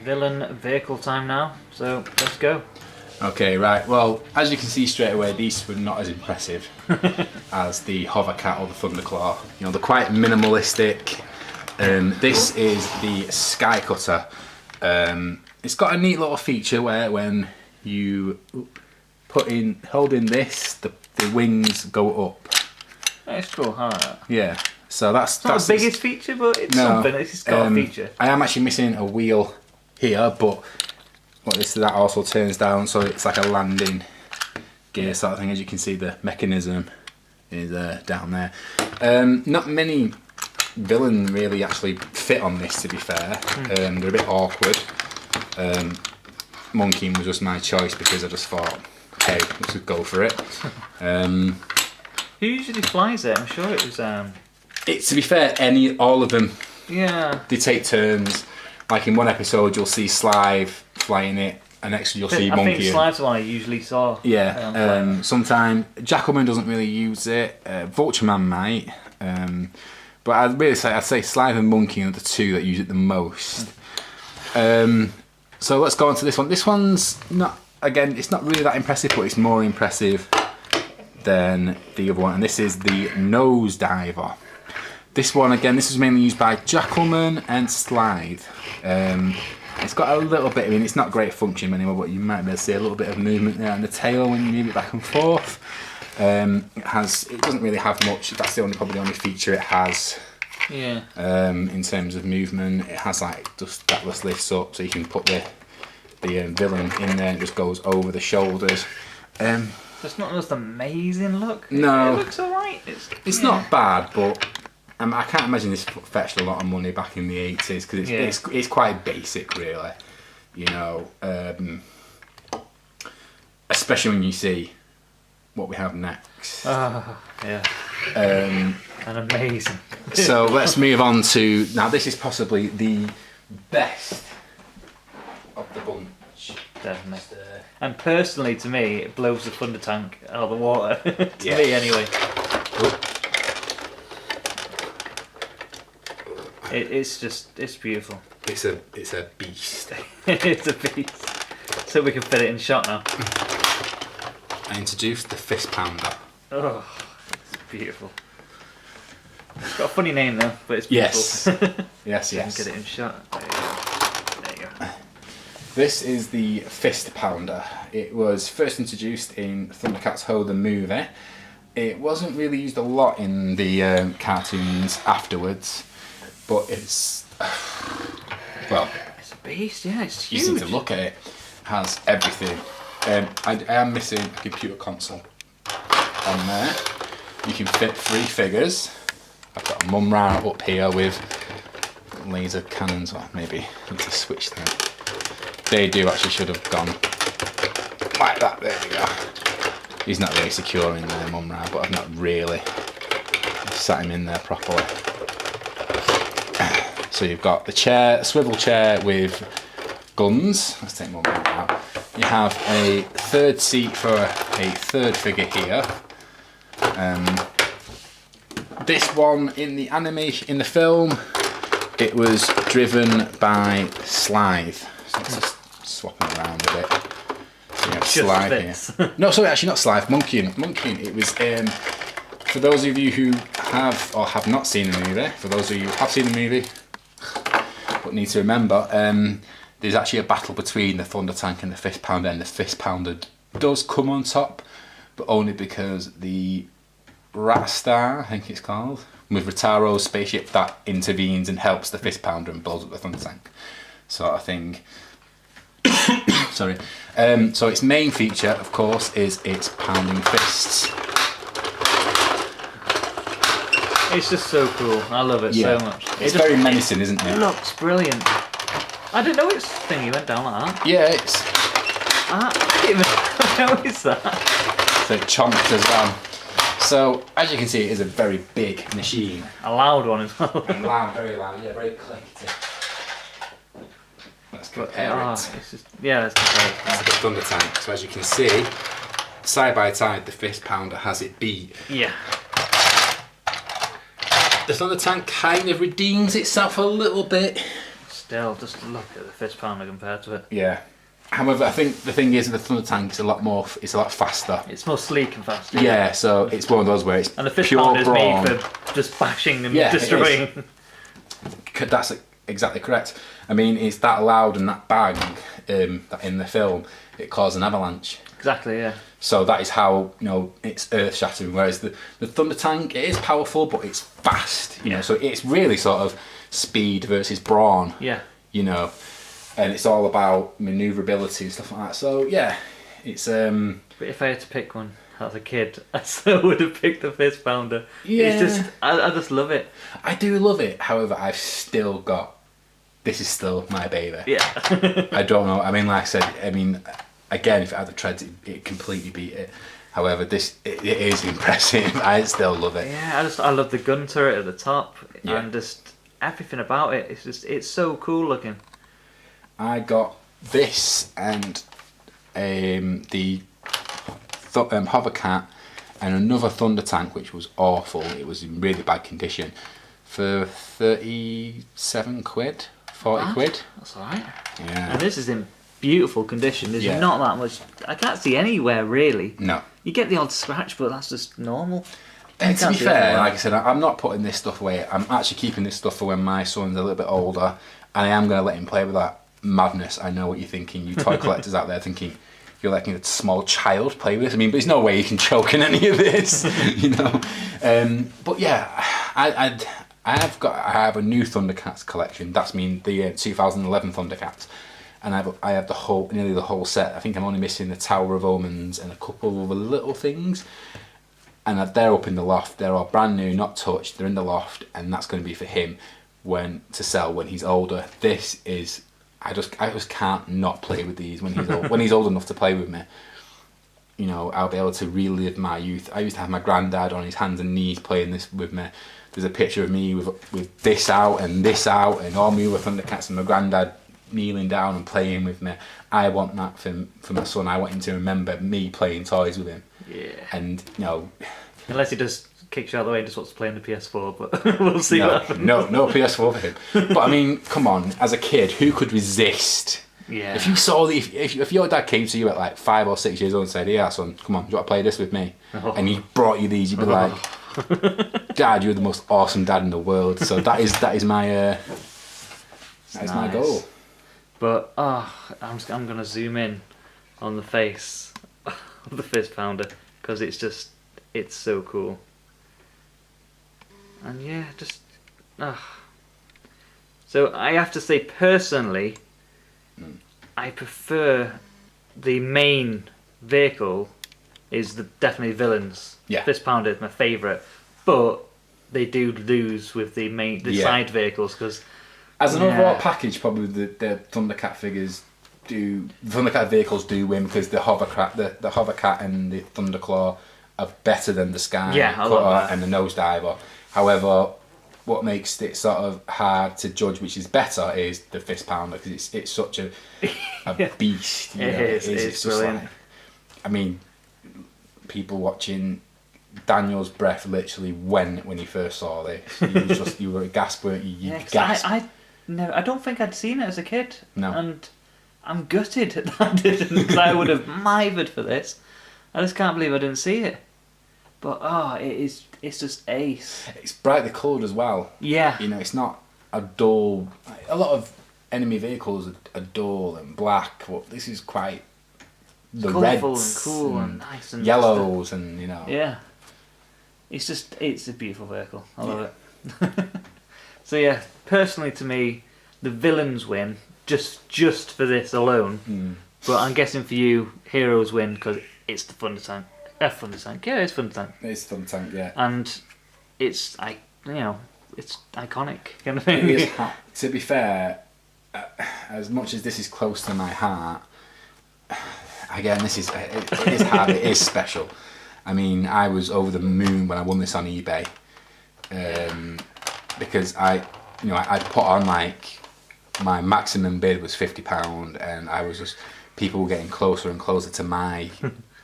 villain vehicle time now, so let's go. Okay, right, well, as you can see straight away, these were not as impressive as the Hovercat or the Thunderclaw. You know, they're quite minimalistic. This is the Skycutter. It's got a neat little feature where when you hold in this, the wings go up. It's cool, I like that. Yeah, so that's not the biggest feature, but it's something. It's got a feature. I am actually missing a wheel here, but that also turns down, so it's like a landing gear sort of thing. As you can see, the mechanism is down there. Not many villains really actually fit on this, to be fair. They're a bit awkward. Monkey was just my choice because I just thought, hey, let's just go for it. Who usually flies it? I'm sure it was. To be fair, all of them. Yeah. They take turns. Like in one episode, you'll see Slive flying it, and next you'll see Monkey. I think Slive's the one I usually saw. Yeah. Sometimes Jackalman doesn't really use it. Vultureman might. But I'd say Slive and Monkey are the two that use it the most. So let's go on to this one. This one's not. Again, it's not really that impressive, but it's more impressive than the other one. And this is the Nosediver. This one, again, this was mainly used by Jackalman and Slithe. It's got a little bit, I mean, it's not great function anymore, but you might be able to see a little bit of movement there on the tail when you move it back and forth. It doesn't really have much, that's probably the only feature it has. Yeah. In terms of movement. It has like, just that just lifts up, so you can put the villain in there and it just goes over the shoulders. It's not just amazing look. No. It looks alright. It's not bad, but I can't imagine this fetched a lot of money back in the 80s because it's quite basic, really. You know, especially when you see what we have next. Yeah. And amazing. So let's move on to, now this is possibly the best of the bunch. Definitely. And personally, to me, it blows the Thundertank out of the water. to me, anyway. It's beautiful. It's a beast. It's a beast. So we can fit it in shot now. I introduced the Fistpounder. Oh, it's beautiful. It's got a funny name though, but it's beautiful. Yes. Yes. Get it in shot. There you go. This is the Fistpounder. It was first introduced in Thundercats Ho the movie. It wasn't really used a lot in the cartoons afterwards, but it's it's a beast. Yeah, it's huge. You need to look at it. It has everything. I am missing a computer console on there. You can fit 3 figures. I've got a Mumra up here with laser cannons, or maybe I need to switch them. They should have gone like that. There we go. He's not really secure in there, Mumra, but I've not really sat him in there properly. So you've got the chair, a swivel chair with guns. Let's take Mumra out. You have a 3rd seat for a 3rd figure here. This one in the animation, in the film, it was driven by Slithe. So let's just swap them around a bit. So you have Slithe here. No, sorry, actually not Slithe, Monkey. It was, for those of you who have or have not seen the movie, for those of you who have seen the movie, but need to remember, there's actually a battle between the Thundertank and the Fistpounder, and the Fistpounder does come on top, but only because the Ratstar, I think it's called, with Rataro's spaceship, that intervenes and helps the Fistpounder and blows up the Thundertank, sort of thing. Sorry. So its main feature, of course, is its pounding fists. It's just so cool. I love it so much. It's very menacing, isn't it? It looks brilliant. I didn't know its thingy went down like that. Yeah, it's... I didn't even notice that. So it chomps as well. So, as you can see, it is a very big machine. A loud one as well. Loud, very loud, yeah, very clicky. Let's compare it. It's just, yeah, let's compare it. It's the Thundertank. So as you can see, side by side, the Fistpounder has it beat. Yeah. The Thundertank kind of redeems itself a little bit. still, just look at the Fistpounder compared to it. Yeah. However, I think the thing is, the Thundertank is a lot faster. It's more sleek and faster. Yeah, so it's one of those where it's and the pure Fistpounder's brawn. made for just bashing and destroying. That's exactly correct. I mean, it's that loud and that bang that in the film, it caused an avalanche. Exactly, yeah. So that is how, you know, it's earth-shattering. Whereas the Thundertank, it is powerful, but it's fast. You know, so it's really sort of speed versus brawn. Yeah. You know, and it's all about manoeuvrability and stuff like that. So yeah, it's. But if I had to pick one as a kid, I still would have picked the Fistpounder. Yeah. It's just, I just love it. I do love it. However, I've still got. This is still my baby. Yeah. I don't know. I mean, like I said, again, if it had the treads, it completely beat it. However, it is impressive. I still love it. Yeah, I love the gun turret at the top Yeah. and just everything about it. It's so cool looking. I got this and the Hovercat and another Thundertank, which was awful. It was in really bad condition for 37 quid, 40 quid. That's alright. Yeah. And this is in beautiful condition. There's Yeah. not that much. I can't see anywhere really. No. You get the odd scratch, but that's just normal. And to can't be see fair, anywhere. like I said, I'm not putting this stuff away. I'm actually keeping this stuff for when my son's a little bit older, and I am going to let him play with that madness. I know what you're thinking, you toy collectors out there thinking you're letting a small child play with this. I mean, but there's no way you can choke in any of this, you know. But yeah, I have a new Thundercats collection. That's the 2011 Thundercats, and I have nearly the whole set. I think I'm only missing the Tower of Omens and a couple of other little things. And they're up in the loft. They're all brand new, not touched. They're in the loft, and that's going to be for him to sell when he's older. This is, I just can't not play with these when he's old, when he's old enough to play with me. You know, I'll be able to relive my youth. I used to have my granddad on his hands and knees playing this with me. There's a picture of me with this out and all me with Thundercats and my granddad kneeling down and playing with me. I want that for my son. I want him to remember me playing toys with him. Yeah. And you know, unless he just kicks you out of the way and just wants to play on the PS4, but we'll see what happens. No PS4 for him. But I mean, come on, as a kid, who could resist? Yeah. If you saw if your dad came to you at like 5 or 6 years old and said, "Yeah, son, come on, do you want to play this with me?" And he brought you these, you'd be like, "Dad, you're the most awesome dad in the world." So that is my my goal. But I'm gonna zoom in on the face of the Fistpounder because it's so cool. And yeah, so I have to say personally, I prefer the main vehicle is definitely villains. Yeah. Fistpounder is my favourite, but they do lose with the side vehicles because. As an overall package, probably the Thundercat Thundercat vehicles do win because the Hovercat and the Thunderclaw are better than the Sky Cutter and the Nosediver. However, what makes it sort of hard to judge which is better is the Fistpounder because it's such a beast. You know? It's just brilliant. like, I mean, people watching. Daniel's breath literally went when he first saw this. You were gasped, weren't you? Gasped. I don't think I'd seen it as a kid. No. And I'm gutted that I didn't, because I would have mithered for this. I just can't believe I didn't see it. But it's just ace. It's brightly coloured as well. Yeah. You know, it's not a dull. A lot of enemy vehicles are dull and black, but this is quite the colourful reds and cool and nice and yellows and you know. Yeah. It's a beautiful vehicle. I love it. So yeah, personally to me, the villains win just for this alone. But I'm guessing for you, heroes win because it's the Thundertank. Thundertank. Yeah, it's Thundertank. It's Thundertank, yeah. And it's it's iconic kind of thing. To be fair, as much as this is close to my heart, again, it is hard. It is special. I mean, I was over the moon when I won this on eBay, because I put on like my maximum bid was £50, and I was just people were getting closer and closer to my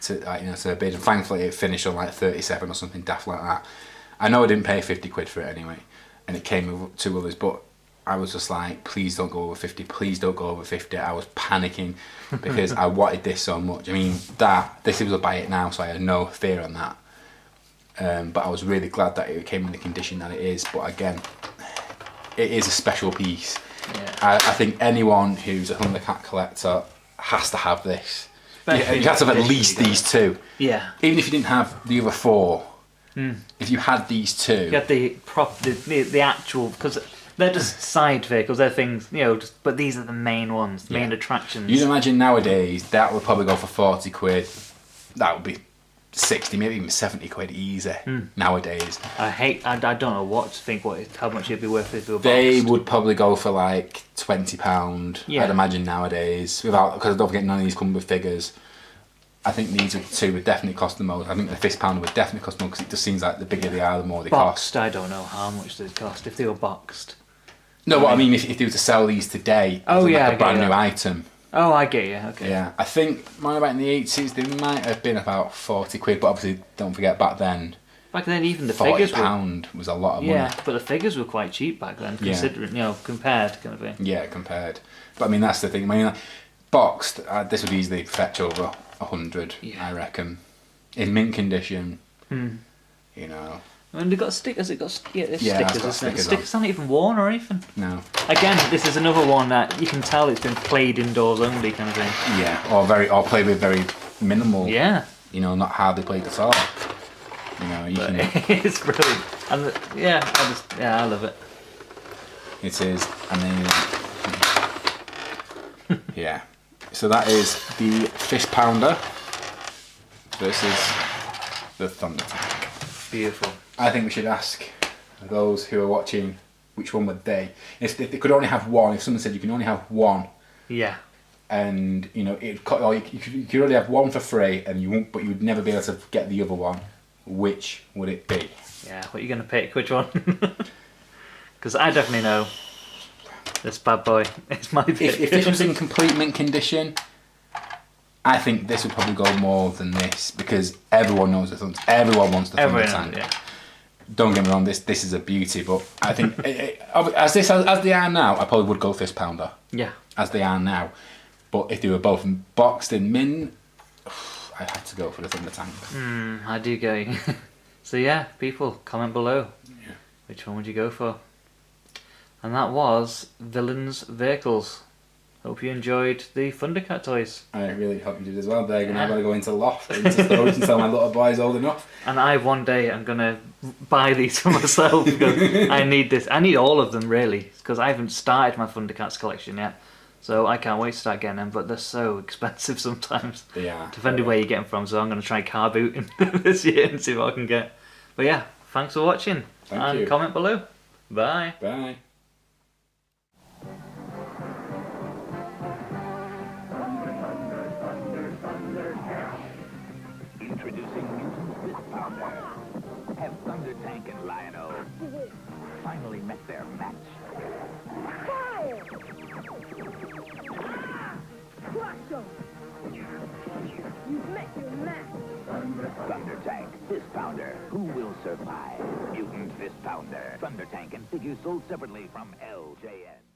to the bid, and thankfully it finished on like 37 or something daft like that. I know I didn't pay 50 quid for it anyway, and it came with 2 others, but I was just like, please don't go over 50, please don't go over 50. I was panicking because I wanted this so much. I mean, this was a buy it now, so I had no fear on that. But I was really glad that it came in the condition that it is. But again, it is a special piece. Yeah. I think anyone who's a Thundercat collector has to have this. You have to have at least these two. Yeah. Even if you didn't have the other 4, if you had these 2. You had the actual, because they're just side vehicles, they're things, you know, but these are the main ones, the main attractions. You'd imagine nowadays that would probably go for 40 quid. That would be 60, maybe even 70 quid easy nowadays. I don't know what to think, how much it'd be worth if they were boxed. They would probably go for like £20, I'd imagine nowadays, because don't forget none of these come with figures. I think these 2 would definitely cost the most. I think the Fistpounder would definitely cost more because it just seems like the bigger they are, the more they boxed, cost. I don't know how much they'd cost if they were boxed. No, what I mean, if they were to sell these today, as like a brand new item. Oh, I get you. Okay. Yeah, I think mine about in the 80s they might have been about 40 quid, but obviously don't forget back then. Back then, even the figures £40 was a lot of money. Yeah, but the figures were quite cheap back then, considering compared kind of thing. Yeah, compared. But I mean, that's the thing. I mean, like, boxed, this would easily fetch over 100, I reckon, in mint condition. You know. And they got stickers. It got stickers. Stickers aren't even worn or anything. No. Again, this is another one that you can tell it's been played indoors only kind of thing. Yeah, or played with very minimal. Yeah. You know, not hardly played at all. You know, it's brilliant, and I love it. It is amazing. Yeah. So that is the Fistpounder versus the Thundertank. Beautiful. I think we should ask those who are watching which one would they. If they could only have one, if someone said you can only have one. Yeah. And you know you could only have one for free, and but you would never be able to get the other one. Which would it be? Yeah, what are you going to pick? Which one? Because I definitely know this bad boy. It's my pick. If this was in complete mint condition, I think this would probably go more than this because everyone knows the Thundertank. Everyone wants the Thundertank. Yeah. Don't get me wrong, this is a beauty, but I think as they are now, I probably would go Fistpounder. Yeah. As they are now, but if they were both boxed in mint, I'd have to go for the Thundertank. I do go. So yeah, people, comment below. Yeah. Which one would you go for? And that was Villains Vehicles. Hope you enjoyed the Thundercat toys. I really hope you did as well, Berg. And I've got to go into the loft, into storage until my little boy's old enough. And one day I'm going to buy these for myself because I need this. I need all of them really because I haven't started my Thundercats collection yet. So I can't wait to start getting them, but they're so expensive sometimes. Yeah. Depending where you get them from, so I'm going to try car booting this year and see what I can get. But yeah, thanks for watching. Thank you. Comment below. Bye. Bye. Introducing Mutant Fistpounder. Have Thundertank and Lion-O finally met their match? Fire! Crush them! You've met your match. Thundertank, Fistpounder. Who will survive? Mutant Fistpounder. Thundertank and figures sold separately from LJN.